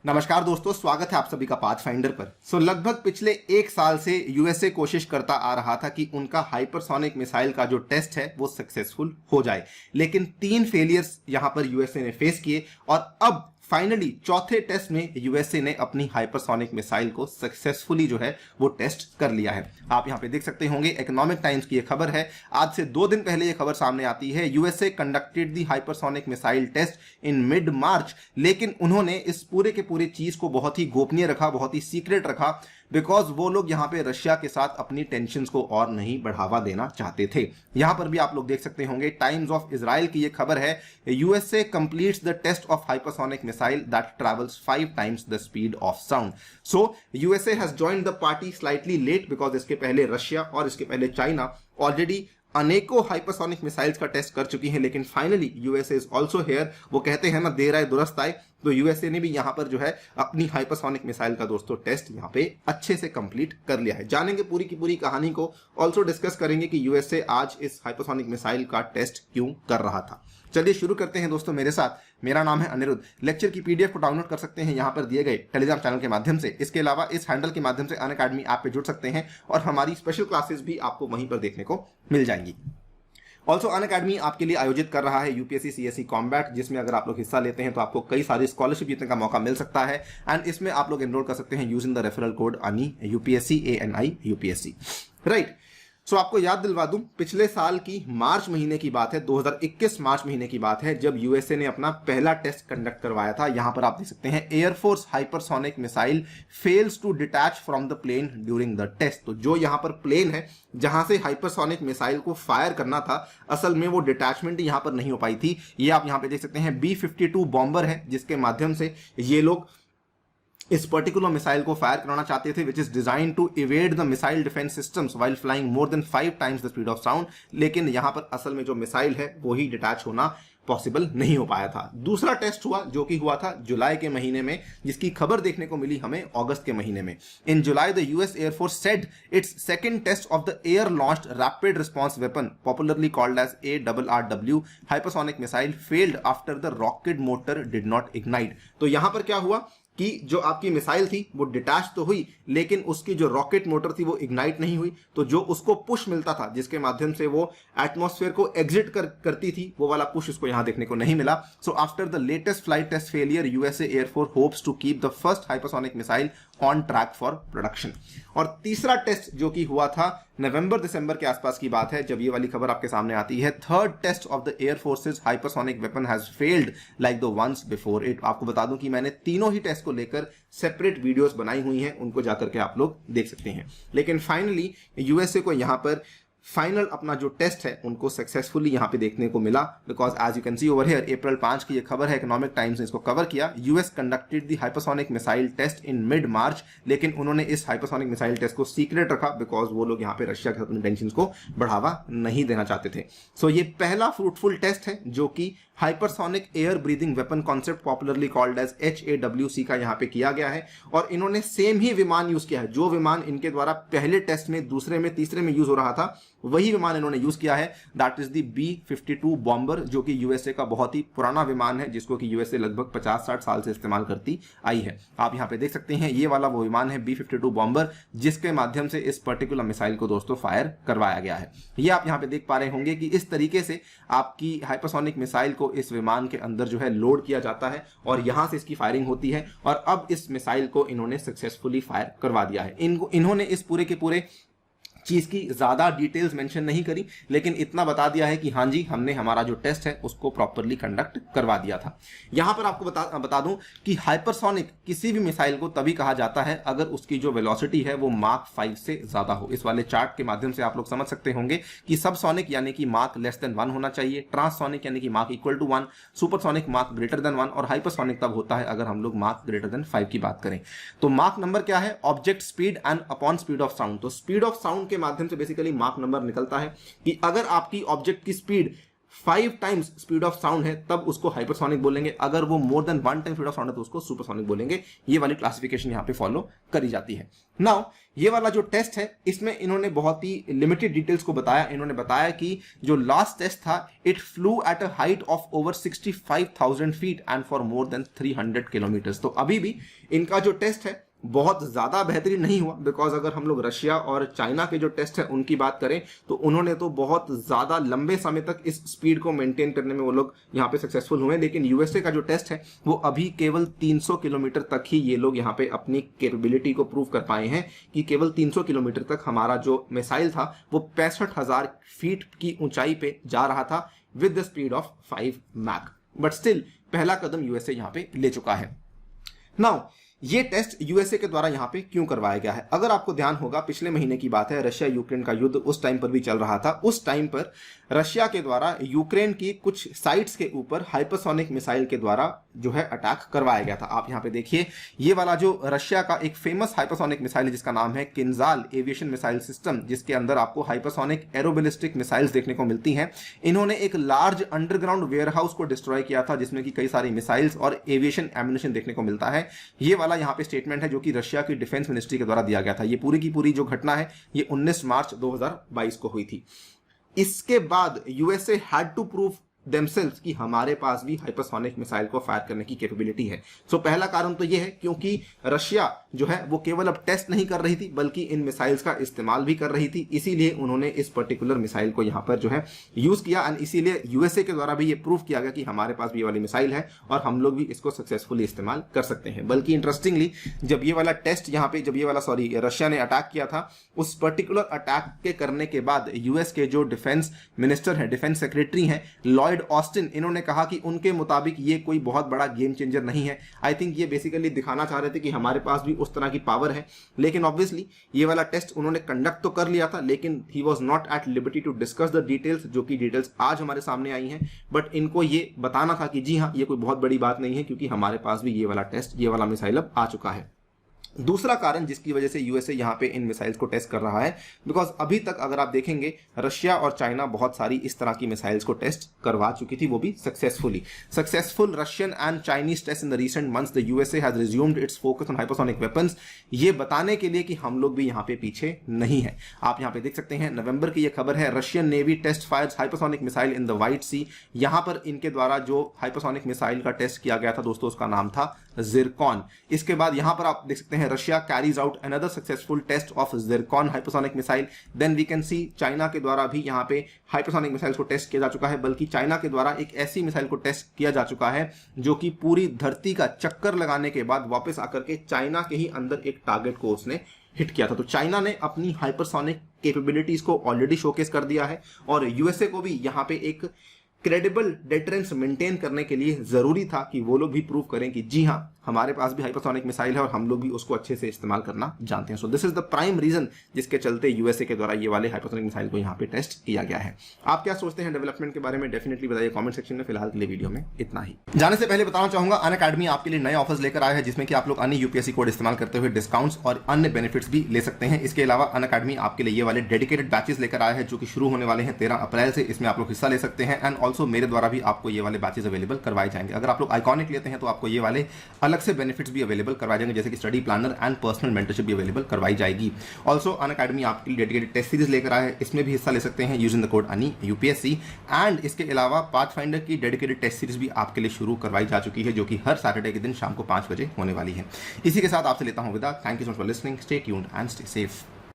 नमस्कार दोस्तों, स्वागत है आप सभी का पाथफाइंडर पर। लगभग पिछले एक साल से यूएसए कोशिश करता आ रहा था कि उनका हाइपरसोनिक मिसाइल का जो टेस्ट है वो सक्सेसफुल हो जाए, लेकिन 3 फेलियर्स यहां पर यूएसए ने फेस किए और अब फाइनली चौथे टेस्ट में यूएसए ने अपनी हाइपरसोनिक मिसाइल को सक्सेसफुली जो है वो टेस्ट कर लिया है। आप यहां पे देख सकते होंगे, इकोनॉमिक टाइम्स की ये खबर है। आज से 2 दिन पहले ये खबर सामने आती है, USA conducted the hypersonic missile test in mid March, लेकिन उन्होंने इस पूरे के पूरे चीज को बहुत ही गोपनीय रखा, बहुत ही सीक्रेट रखा, बिकॉज वो लोग यहां पे रशिया के साथ अपनी टेंशंस को और नहीं बढ़ावा देना चाहते थे। यहां पर भी आप लोग देख सकते होंगे, टाइम्स ऑफ इजराइल की ये खबर है, USA completes the test of hypersonic missile that travels 5 times the speed of sound. So USA has joined the party slightly late, because इसके पहले रशिया और इसके पहले चाइना ऑलरेडी अनेकों हाइपरसोनिक मिसाइल्स का टेस्ट कर चुकी हैं, लेकिन finally USA is also here. वो कहते हैं ना, देर आए दुरुस्त आए, तो यूएसए ने भी यहां पर जो है अपनी हाइपरसोनिक मिसाइल का दोस्तों टेस्ट यहां पे अच्छे से कंप्लीट कर लिया है। जानेंगे पूरी की पूरी कहानी को, ऑल्सो डिस्कस करेंगे कि यूएसए आज इस हाइपरसोनिक मिसाइल का टेस्ट क्यों कर रहा था। चलिए शुरू करते हैं दोस्तों मेरे साथ। मेरा नाम है अनिरुद्ध। लेक्चर की पीडीएफ को डाउनलोड कर सकते हैं यहां पर दिए गए टेलीग्राम चैनल के माध्यम से। इसके अलावा इस हैंडल के माध्यम से अनअकैडमी ऐप पे जुड़ सकते हैं और हमारी स्पेशल क्लासेस भी आपको वहीं पर देखने को मिल जाएंगी। ऑल्सो अनअकैडमी आपके लिए आयोजित कर रहा है यूपीएससी सीएससी कॉम्बैट, जिसमें अगर आप लोग हिस्सा लेते हैं तो आपको कई सारी स्कॉलरशिप जीतने का मौका मिल सकता है, एंड इसमें आप लोग एनरोल कर सकते हैं using the referral code ANI UPSC ANI UPSC, right. So आपको याद दिलवा दूं, पिछले साल की मार्च महीने की बात है, 2021 मार्च महीने की बात है, जब यूएसए ने अपना पहला टेस्ट कंडक्ट करवाया था। यहां पर आप देख सकते हैं, air force hypersonic missile fails to detach from the plane during the test. तो जो यहां पर प्लेन है जहां से हाइपरसोनिक मिसाइल को फायर करना था, असल में वो डिटैचमेंट यहां पर नहीं हो पाई थी। ये आप यहां पे देख सकते हैं, B-52 बॉम्बर है, जिसके माध्यम से ये लोग इस पर्टिकुलर मिसाइल को फायर कराना चाहते थे, which is design to evade the missile defence systems while flying more than 5 times the speed of sound. लेकिन यहां पर असल में जो मिसाइल है वो ही डिटैच होना पॉसिबल नहीं हो पाया था। दूसरा टेस्ट हुआ जो कि हुआ था जुलाई के महीने में, जिसकी खबर देखने को मिली हमें अगस्त के महीने में। In July the US air force said its second test of the air launched rapid response weapon popularly called as ARRW hypersonic missile failed after the rocket motor did not ignite. तो यहां पर क्या हुआ कि जो आपकी मिसाइल थी वो डिटैच तो हुई, लेकिन उसकी जो रॉकेट मोटर थी वो इग्नाइट नहीं हुई। तो जो उसको पुश मिलता था, जिसके माध्यम से वो एटमॉस्फेयर को एग्जिट करती थी, वो वाला पुश उसको यहां देखने को नहीं मिला। So after the latest flight test failure, USA air force hopes to keep the first hypersonic missile on track for production. और तीसरा टेस्ट जो कि हुआ था नवंबर दिसंबर के आसपास की बात है, जब ये वाली खबर आपके सामने आती है, third test of the air force's hypersonic weapon has failed like the ones before it. आपको बता दूं कि मैंने तीनों ही टेस्ट को लेकर सेपरेट वीडियोस बनाई हुई हैं, उनको जाकर के आप लोग देख सकते हैं। लेकिन फाइनली यूएसए को यहां पर फाइनल अपना जो टेस्ट है उनको सक्सेसफुली यहां पे देखने को मिला, because as you can see over here, अप्रैल 5 की ये खबर है, इकोनॉमिक टाइम्स ने इसको कवर किया। US conducted the hypersonic missile test in mid March, लेकिन उन्होंने इस हाइपरसोनिक मिसाइल टेस्ट को सीक्रेट रखा, बिकॉज वो लोग यहां पे रशिया के अपनी टेंशन को बढ़ावा नहीं देना चाहते थे। सो ये पहला फ्रूटफुल टेस्ट है जो कि hypersonic air breathing weapon concept popularly called as HAWC का यहां पे किया गया है। और इन्होंने सेम ही विमान यूज किया है, जो विमान इनके द्वारा पहले टेस्ट में, दूसरे में, तीसरे में यूज हो रहा था, वही विमान इन्होंने यूज किया है। That is the B-52 bomber, जो कि यूएसए का बहुत ही पुराना विमान है, जिसको कि यूएसए लगभग 50-60 साल से इस्तेमाल करती आई है। आप यहां पे देख सकते हैं, ये वाला वो विमान है B-52 बॉम्बर, जिसके माध्यम से इस पर्टिकुलर मिसाइल को दोस्तों फायर करवाया गया है। ये आप यहां पे देख पा रहे होंगे कि इस तरीके से आपकी हाइपरसोनिक मिसाइल को इस विमान के अंदर जो है लोड किया जाता है और यहां से इसकी फायरिंग होती है, और अब इस मिसाइल को इन्होंने सक्सेसफुली फायर करवा दिया है। इन्होंने इस पूरे के पूरे चीज की ज्यादा डिटेल्स मेंशन नहीं करी, लेकिन इतना बता दिया है कि हाँ जी, हमने हमारा जो टेस्ट है उसको प्रॉपर्ली कंडक्ट करवा दिया था। यहां पर आपको बता दूं कि हाइपरसोनिक किसी भी मिसाइल को तभी कहा जाता है अगर उसकी जो वेलोसिटी है वो माक 5 से ज्यादा हो। इस वाले चार्ट के माध्यम से आप लोग समझ सकते होंगे कि सबसोनिक यानी कि माक लेस देन 1 होना चाहिए, ट्रांससोनिक यानी कि Mach equal to 1, supersonic Mach greater than 1, और हाइपरसोनिक तब होता है अगर हम लोग माक ग्रेटर देन 5 की बात करें। तो माक नंबर क्या है? Object speed and upon speed of sound. तो स्पीड ऑफ साउंड के माध्यम से बेसिकली माक नंबर निकलता है कि अगर आपकी ऑब्जेक्ट की speed 5 times speed of sound है तब उसको हाइपरसोनिक बोलेंगे, अगर वो more than 1 time speed of sound है तो उसको सुपरसोनिक बोलेंगे। ये वाली क्लासिफिकेशन यहाँ पे फॉलो करी जाती है। नाउ ये वाला जो टेस्ट है इसमें इन्होंने बहुत ही लिमिटेड डिटेल्स को बताया। इन्होंने बताया कि जो लास्ट टेस्ट था it flu at a height of over 65,000 feet and for more than 300 kilometres. तो अभी भी इनका जो टेस्ट है बहुत ज्यादा बेहतरीन नहीं हुआ, बिकॉज अगर हम लोग रशिया और चाइना के जो टेस्ट है उनकी बात करें तो उन्होंने तो बहुत ज्यादा लंबे समय तक इस स्पीड को मेंटेन करने में वो लोग यहाँ पे सक्सेसफुल हुए। लेकिन यूएसए का जो टेस्ट है वो अभी केवल 300 किलोमीटर तक ही ये लोग यहाँ पे अपनी कैपेबिलिटी को प्रूव कर पाए हैं कि केवल 300 किलोमीटर तक हमारा जो मिसाइल था वो 65,000 फीट की ऊंचाई पे जा रहा था with the speed of 5 Mach. But still पहला कदम यूएसए यहाँ पे ले चुका है। नाउ ये टेस्ट यूएसए के द्वारा यहां पे क्यों करवाया गया है? अगर आपको ध्यान होगा पिछले महीने की बात है, रशिया यूक्रेन का युद्ध उस टाइम पर भी चल रहा था। उस टाइम पर रशिया के द्वारा यूक्रेन की कुछ साइट्स के ऊपर हाइपरसोनिक मिसाइल के द्वारा जो है अटैक करवाया गया था। आप यहां पे देखिए ये वाला जो रशिया का एक फेमस हाइपरसोनिक मिसाइल है जिसका नाम है किंजाल एविएशन मिसाइल सिस्टम, जिसके अंदर आपको हाइपरसोनिक एरोबैलिस्टिक मिसाइल्स देखने को मिलती हैं। इन्होंने एक लार्ज अंडरग्राउंड वेयरहाउस को डिस्ट्रॉय किया था जिसमें कि कई सारी मिसाइल्स और एविएशन एम्युनिशन देखने को मिलता है। ये वाला यहाँ पे स्टेटमेंट है जो कि रशिया की डिफेंस मिनिस्ट्री के द्वारा दिया गया था। ये पूरी की पूरी जो घटना है ये 19 मार्च 2022 को हुई थी। इसके बाद USA had to prove themselves कि हमारे पास भी हाइपरसोनिक मिसाइल को फायर करने की कैपेबिलिटी है। सो पहला कारण तो यह है क्योंकि रशिया जो है वो केवल अब टेस्ट नहीं कर रही थी बल्कि इन मिसाइल्स का इस्तेमाल भी कर रही थी, इसीलिए उन्होंने इस पर्टिकुलर मिसाइल को यहां पर जो है यूज किया एंड इसीलिए यूएसए के द्वारा भी ये प्रूव किया गया कि हमारे पास भी ये वाली मिसाइल है और हम लोग भी इसको सक्सेसफुली इस्तेमाल कर सकते हैं। बल्कि इंटरेस्टिंगली जब ये वाला टेस्ट यहाँ पे रशिया ने अटैक किया था, उस पर्टिकुलर अटैक के करने के बाद यूएस के जो डिफेंस मिनिस्टर है, डिफेंस सेक्रेटरी हैं लॉयड ऑस्टिन, इन्होंने कहा कि उनके मुताबिक ये कोई बहुत बड़ा गेम चेंजर नहीं है। आई थिंक ये बेसिकली दिखाना चाह रहे थे कि हमारे पास भी उस तरह की पावर है। लेकिन ऑब्वियसली ये वाला टेस्ट उन्होंने कंडक्ट तो कर लिया था लेकिन he was not at liberty to discuss the details, जो कि डिटेल्स आज हमारे सामने आई हैं। बट इनको ये बताना था कि जी हाँ ये कोई बहुत बड़ी बात नहीं है क्योंकि हमारे पास भी ये वाला टेस्ट, ये वाला मिसाइल अब आ चुका है। दूसरा कारण जिसकी वजह से यूएसए यहां पे इन मिसाइल्स को टेस्ट कर रहा है, बिकॉज अभी तक अगर आप देखेंगे रशिया और चाइना बहुत सारी इस तरह की मिसाइल्स को टेस्ट करवा चुकी थी, वो भी successful Russian and Chinese test in the recent months the USA has resumed its focus on hypersonic weapons, ये बताने के लिए कि हम लोग भी यहां पे पीछे नहीं है। आप यहां पे देख सकते हैं नवंबर की ये खबर है, Russian navy test fires hypersonic missile in the White Sea. यहां पर इनके द्वारा जो हाइपरसोनिक मिसाइल का टेस्ट किया गया था दोस्तों उसका नाम था जिरकॉन। इसके बाद यहां पर आप देख सकते हैं Russia carries out another successful test of Zircon hypersonic missile. Then we can see China के द्वारा भी यहां पे हाइपरसोनिक मिसाइल्स को टेस्ट किया जा चुका है, बल्कि चाइना के द्वारा एक ऐसी मिसाइल को टेस्ट किया जा चुका है जो कि पूरी धरती का चक्कर लगाने के बाद वापस आकर के चाइना के ही अंदर एक टारगेट को उसने हिट किया था। तो चाइना ने अपनी हाइपरसोनिक कैपेबिलिटीज को ऑलरेडी शोकेस कर दिया है और यूएसए को भी यहां पे एक क्रेडिबल डेटरेंस मेंटेन करने के लिए जरूरी था कि वो लोग भी प्रूव करें कि जी हाँ हमारे पास भी हाइपरसोनिक मिसाइल है और हम लोग भी उसको अच्छे से इस्तेमाल करना जानते हैं। So this is the prime reason जिसके चलते यूएसए के द्वारा ये वाले हाइपरसोनिक मिसाइल को यहाँ पे टेस्ट किया गया है। आप क्या सोचते हैं डेवलपमेंट के बारे में डेफिनेटली बताइए कमेंट सेक्शन में। फिलहाल के लिए वीडियो में इतना ही। जाने से पहले बताना चाहूंगा अनअकैडमी आपके लिए नए ऑफर्स लेकर आया है जिसमें कि आप लोग अन्य यूपीएससी कोड इस्तेमाल करते हुए डिस्काउंट्स और अन्य बेनिफिट्स भी ले सकते हैं। इसके अलावा अनअकैडमी आपके लिए ये वाले डेडिकेटेड बैचेस लेकर आया है जो कि शुरू होने वाले हैं 13 अप्रैल से। इसमें आप लोग हिस्सा ले सकते हैं एंड ऑल्सो मेरे द्वारा भी आपको ये वाले बैचेस अवेलेबल करवाए जाएंगे। अगर आप लोग आइकॉनिक लेते हैं तो आपको ये वाले अलग से बेनिफिट्स भी अवेलेबल करवाए जाएंगे जैसे कि study planner and personal mentorship भी अवेलेबल करवाई जाएगी। ऑल्सो अनअकैडमी आपके लिए डेडिकेटेड टेस्ट सीरीज लेकर आया है, इसमें भी हिस्सा ले सकते हैं यूजिंग द कोड अनि यूपीएससी। एंड इसके अलावा पाथफाइंडर की डेडिकेटेड टेस्ट सीरीज भी आपके लिए शुरू करवाई जा चुकी है जो कि हर सैटरडे के दिन शाम को 5 बजे होने वाली है। इसी के साथ आपसे लेता हूं विदा। Thank you so much for listening. Stay tuned and stay safe.